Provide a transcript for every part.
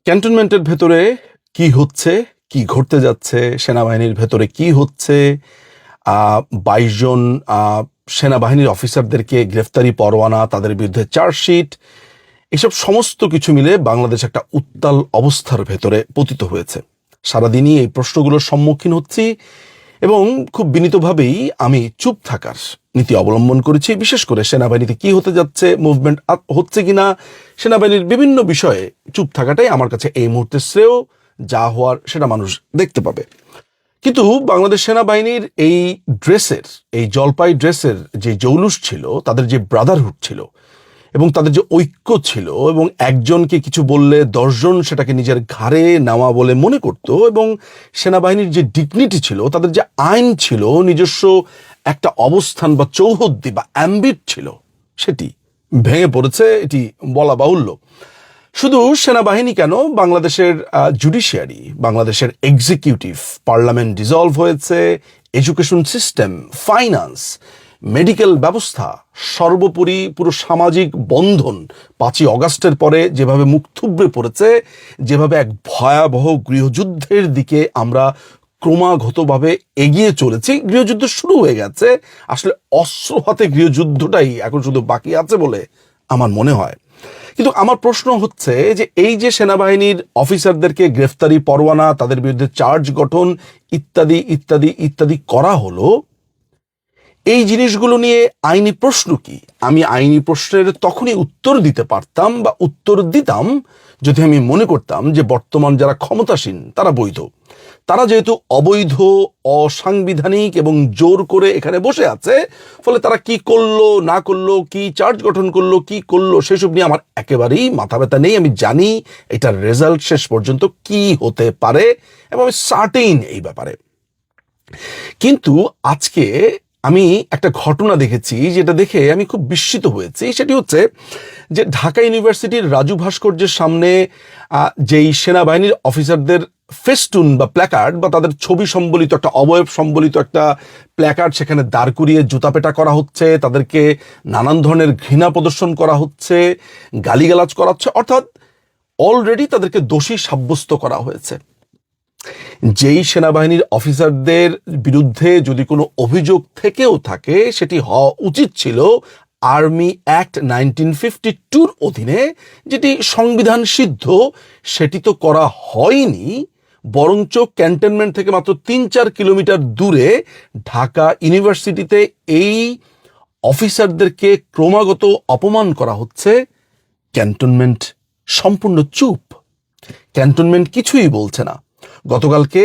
ক্যান্টনমেন্টের ভেতরে কি হচ্ছে, কি ঘটতে যাচ্ছে, সেনাবাহিনীর ভেতরে কি হচ্ছে, ২২ জন সেনাবাহিনীর অফিসারদেরকে গ্রেফতারি পরোয়ানা, তাদের বিরুদ্ধে চার্জশিট, এসব সমস্ত কিছু মিলে বাংলাদেশ একটা উত্তাল অবস্থার ভেতরে পতিত হয়েছে। সারাদিনই এই প্রশ্নগুলোর সম্মুখীন হচ্ছি এবং খুব বিনীতভাবেই আমি চুপ থাকার নীতি অবলম্বন করেছি। বিশেষ করে সেনাবাহিনীতে কি হতে যাচ্ছে, মুভমেন্ট হচ্ছে কিনা, সেনাবাহিনীর বিভিন্ন বিষয়ে চুপ থাকাটাই আমার কাছে এই মুহূর্তে শ্রেয়। যা হওয়ার সেটা মানুষ দেখতে পাবে। কিন্তু বাংলাদেশ সেনাবাহিনীর এই ড্রেসের, এই জলপাই ড্রেসের যে জৌলুস ছিল, তাদের যে ব্রাদারহুড ছিল এবং তাদের যে ঐক্য ছিল, এবং একজনকে কিছু বললে ১০ জন সেটাকে নিজের ঘাড়ে নেওয়া বলে মনে করত, এবং সেনাবাহিনীর যে ডিগনিটি ছিল, তাদের যে আইন ছিল, নিজস্ব একটা অবস্থান বা চৌহদ্দি বা অ্যাম্বিট ছিল, সেটি ভেঙে পড়েছে, এটি বলা বাহুল্য। শুধু সেনাবাহিনী কেন, বাংলাদেশের জুডিশিয়ারি, বাংলাদেশের এক্সিকিউটিভ, পার্লামেন্ট ডিসলভ হয়েছে, এডুকেশন সিস্টেম, ফাইন্যান্স, মেডিকেল ব্যবস্থা, সর্বোপরি পুরো সামাজিক বন্ধন ৫ই অগাস্টের পরে যেভাবে মুখ থুবড়ে পড়েছে, যেভাবে এক ভয়াবহ গৃহযুদ্ধের দিকে আমরা ক্রমাগতভাবে এগিয়ে চলেছি। গৃহযুদ্ধ শুরু হয়ে গেছে, আসলে অস্ত্র হাতে গৃহযুদ্ধটাই এখন শুধু বাকি আছে বলে আমার মনে হয়। কিন্তু আমার প্রশ্ন হচ্ছে যে এই যে সেনাবাহিনীর অফিসারদেরকে গ্রেফতারি পরোয়ানা, তাদের বিরুদ্ধে চার্জ গঠন ইত্যাদি ইত্যাদি ইত্যাদি করা হলো, এই জিনিসগুলো নিয়ে আইনি প্রশ্ন কি? আমি আইনি প্রশ্নের তখনই উত্তর দিতে পারতাম বা উত্তর দিতাম যদি আমি মনে করতাম যে বর্তমান যারা ক্ষমতাসীন তারা বৈধ। তারা যেহেতু অবৈধ, অসাংবিধানিক এবং জোর করে এখানে বসে আছে, ফলে তারা কি করলো না করলো, কি চার্জ গঠন করলো, কি করলো, সেসব নিয়ে আমার একেবারেই মাথা ব্যথা নেই। আমি জানি এটার রেজাল্ট শেষ পর্যন্ত কি হতে পারে এবং আমি সার্টেইন এই ব্যাপারে। কিন্তু আজকে আমি একটা ঘটনা দেখেছি, যেটা দেখে আমি খুব বিস্মিত হয়েছি। সেটি হচ্ছে যে ঢাকা ইউনিভার্সিটির রাজু ভাস্কর্যের সামনে যেই সেনাবাহিনীর অফিসারদের ফেস্টুন বা প্ল্যাকার্ড বা তাদের ছবি সম্বলিত একটা, অবয়ব সম্বলিত একটা প্ল্যাকার্ড সেখানে দাঁড় করিয়ে জুতাপেটা করা হচ্ছে, তাদেরকে নানান ধরনের ঘৃণা প্রদর্শন করা হচ্ছে, গালিগালাজ করা হচ্ছে, অর্থাৎ অলরেডি তাদেরকে দোষী সাব্যস্ত করা হয়েছে। যেই সেনাবাহিনীর অফিসারদের বিরুদ্ধে যদি কোনো অভিযোগ থেকেও থাকে, সেটি হওয়া উচিত ছিল আর্মি অ্যাক্ট 1952 অধীনে, যেটি সংবিধান সিদ্ধ। সেটি তো করা হয়নি, বরঞ্চ ক্যান্টনমেন্ট থেকে মাত্র ৩-৪ কিলোমিটার দূরে ঢাকা ইউনিভার্সিটিতে এই অফিসারদেরকে ক্রমাগত অপমান করা হচ্ছে। ক্যান্টনমেন্ট সম্পূর্ণ চুপ, ক্যান্টনমেন্ট কিছুই বলছে না। গতকালকে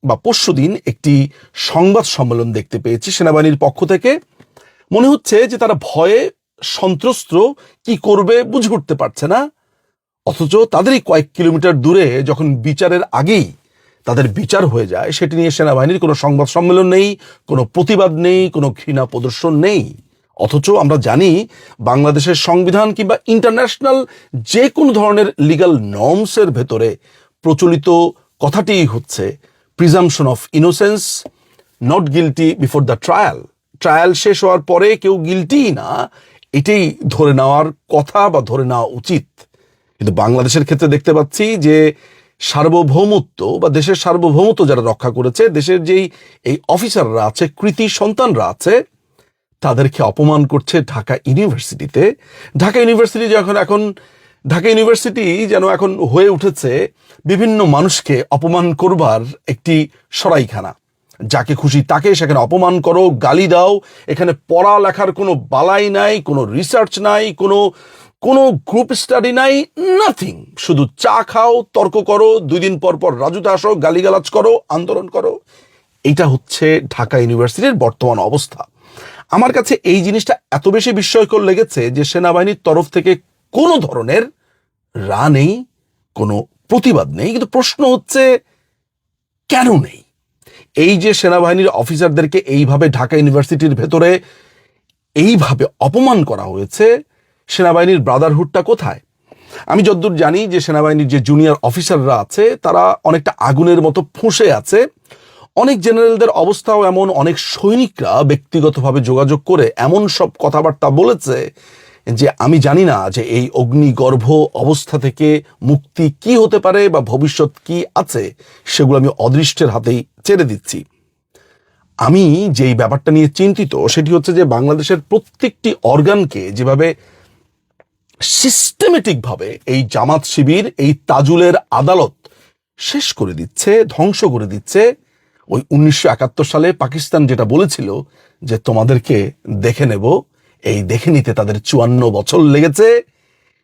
বা পরশুদিন একটি সংবাদ সম্মেলন দেখতে পেয়েছি সেনাবাহিনীর পক্ষ থেকে। মনে হচ্ছে যে তারা ভয়ে সন্ত্রস্ত, কি করবে বুঝে উঠতে পারছে না। অথচ তাদেরই কয়েক কিলোমিটার দূরে যখন বিচারের আগেই তাদের বিচার হয়ে যায়, সেটি নিয়ে সেনাবাহিনীর কোনো সংবাদ সম্মেলন নেই, কোনো প্রতিবাদ নেই, কোনো ঘৃণা প্রদর্শন নেই। অথচ আমরা জানি বাংলাদেশের সংবিধান কিংবা ইন্টারন্যাশনাল যে কোনো ধরনের লিগ্যাল নর্মসের ভেতরে প্রচলিত কথাটি হচ্ছে presumption of innocence, not guilty before the trial. Trial শেষ হওয়ার পরে কেউ গিলটি না, এটাই ধরে নেওয়ার কথা বা ধরে নেওয়া উচিত। কিন্তু বাংলাদেশের ক্ষেত্রে দেখতে পাচ্ছি যে সার্বভৌমত্ব বা দেশের সার্বভৌমত্ব যারা রক্ষা করেছে, দেশের যেই এই অফিসাররা আছে, কৃতি সন্তানরা আছে, তাদেরকে অপমান করছে ঢাকা ইউনিভার্সিটিতে। ঢাকা ইউনিভার্সিটি ঢাকা ইউনিভার্সিটি যেন এখন হয়ে উঠেছে বিভিন্ন মানুষকে অপমান করবার একটি সরাইখানা। যাকে খুশি তাকে সেখানে অপমান করো, গালি দাও। এখানে পড়ালেখার কোনো বালাই নাই, কোনো রিসার্চ নাই, কোনো গ্রুপ স্টাডি নাই, নাথিং। শুধু চা খাও, তর্ক করো, 2 দিন পর পর রাজুতে আসো, গালিগালাজ করো, আন্দোলন করো। এটা হচ্ছে ঢাকা ইউনিভার্সিটির বর্তমান অবস্থা। আমার কাছে এই জিনিসটা এত বেশি বিস্ময়কর লেগেছে যে সেনাবাহিনীর তরফ থেকে কোনো ধরনের রা নেই, কোনো প্রতিবাদ নেই। কিন্তু প্রশ্ন হচ্ছে কেন নেই? এই যে সেনাবাহিনীর অফিসারদেরকে এইভাবে ঢাকা ইউনিভার্সিটির ভেতরে এইভাবে অপমান করা হয়েছে, সেনাবাহিনীর ব্রাদারহুডটা কোথায়? আমি যতদূর জানি যে সেনাবাহিনীর যে জুনিয়র অফিসাররা আছে তারা অনেকটা আগুনের মতো ফুঁসে আছে। অনেক জেনারেলদের অবস্থাও এমন, অনেক সৈনিকরা ব্যক্তিগতভাবে যোগাযোগ করে এমন সব কথাবার্তা বলেছে যে আমি জানি না যে এই অগ্নিগর্ভ অবস্থা থেকে মুক্তি কি হতে পারে বা ভবিষ্যৎ কি আছে, সেগুলো আমি অদৃষ্টের হাতেই ছেড়ে দিচ্ছি। আমি যেই ব্যাপারটা নিয়ে চিন্তিত সেটি হচ্ছে যে বাংলাদেশের প্রত্যেকটি অর্গানকে যেভাবে সিস্টেমেটিকভাবে এই জামাত শিবির, এই তাজুলের আদালত শেষ করে দিচ্ছে, ধ্বংস করে দিচ্ছে। ওই 1971 সালে পাকিস্তান যেটা বলেছিল যে তোমাদেরকে দেখে নেব, এই দেখে নিতে তাদের 54 বছর লেগেছে।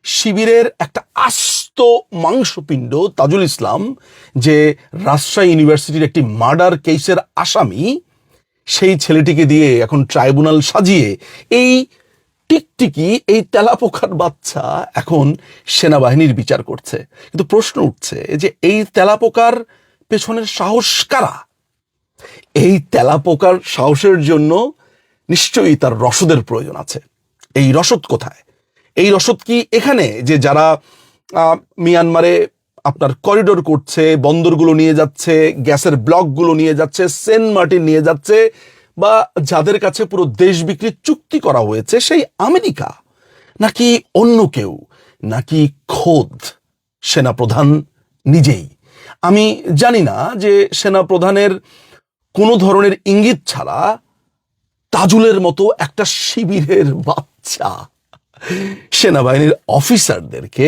শিবিরের একটা আস্ত মাংসপিণ্ড তাজুল ইসলাম, যে রাজশাহী ইউনিভার্সিটির একটি মার্ডার কেসের আসামি, সেই ছেলেটিকে দিয়ে এখন ট্রাইব্যুনাল সাজিয়ে এই টিকটিকি, এই তেলাপোকার বাচ্চা এখন সেনাবাহিনীর বিচার করছে। কিন্তু প্রশ্ন উঠছে যে এই তেলাপোকার পেছনের সাহস কারা? এই তেলাপোকার সাহসের জন্য নিশ্চয়ই তার রসদের প্রয়োজন আছে। এই রসদ কোথায়? এই রসদ কি এখানে যে যারা মিয়ানমারে আপনার করিডোর করছে, বন্দরগুলো নিয়ে যাচ্ছে, গ্যাসের ব্লকগুলো নিয়ে যাচ্ছে, সেন্ট মার্টিন নিয়ে যাচ্ছে, বা যাদের কাছে পুরো দেশ বিক্রির চুক্তি করা হয়েছে, সেই আমেরিকা, নাকি অন্য কেউ, নাকি খোদ সেনাপ্রধান নিজেই? আমি জানি না যে সেনাপ্রধানের কোনো ধরনের ইঙ্গিত ছাড়া তাজুলের মতো একটা শিবিরের বাচ্চা সেনাবাহিনীর অফিসারদেরকে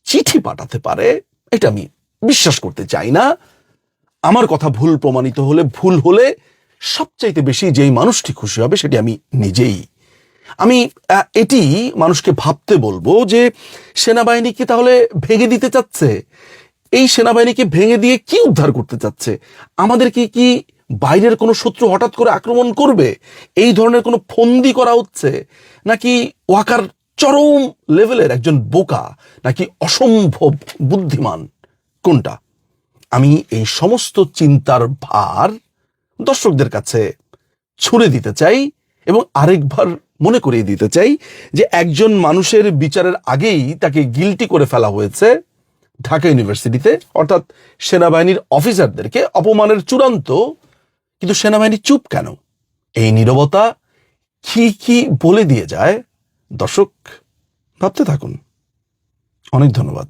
চিঠি পাঠাতে পারে, এটা আমি বিশ্বাস করতে চাই না। আমার কথা ভুল প্রমাণিত হলে, ভুল হলে সবচাইতে বেশি যেই মানুষটি খুশি হবে সেটি আমি নিজেই। আমি এটি মানুষকে ভাবতে বলবো যে সেনাবাহিনীকে তাহলে ভেঙে দিতে চাচ্ছে। এই সেনাবাহিনীকে ভেঙে দিয়ে কি উদ্ধার করতে চাচ্ছে? আমাদেরকে কি বাইরের কোনো শত্রু হঠাৎ করে আক্রমণ করবে, এই ধরনের কোনো ফন্দি করা হচ্ছে? নাকি ওয়াকার চরম লেভেলের একজন বোকা, নাকি অসম্ভব বুদ্ধিমান? কোনটা? আমি এই সমস্ত চিন্তার ভার দর্শকদের কাছে ছুড়ে দিতে চাই এবং আরেকবার মনে করিয়ে দিতে চাই যে একজন মানুষের বিচারের আগেই তাকে গিল্টি করে ফেলা হয়েছে ঢাকা ইউনিভার্সিটিতে, অর্থাৎ সেনাবাহিনীর অফিসারদেরকে অপমানের চূড়ান্ত। কিন্তু সেনাবাহিনী চুপ কেন? এই নীরবতা কি কি বলে দিয়ে যায়? দর্শক ভাবতে থাকুন। অনেক ধন্যবাদ।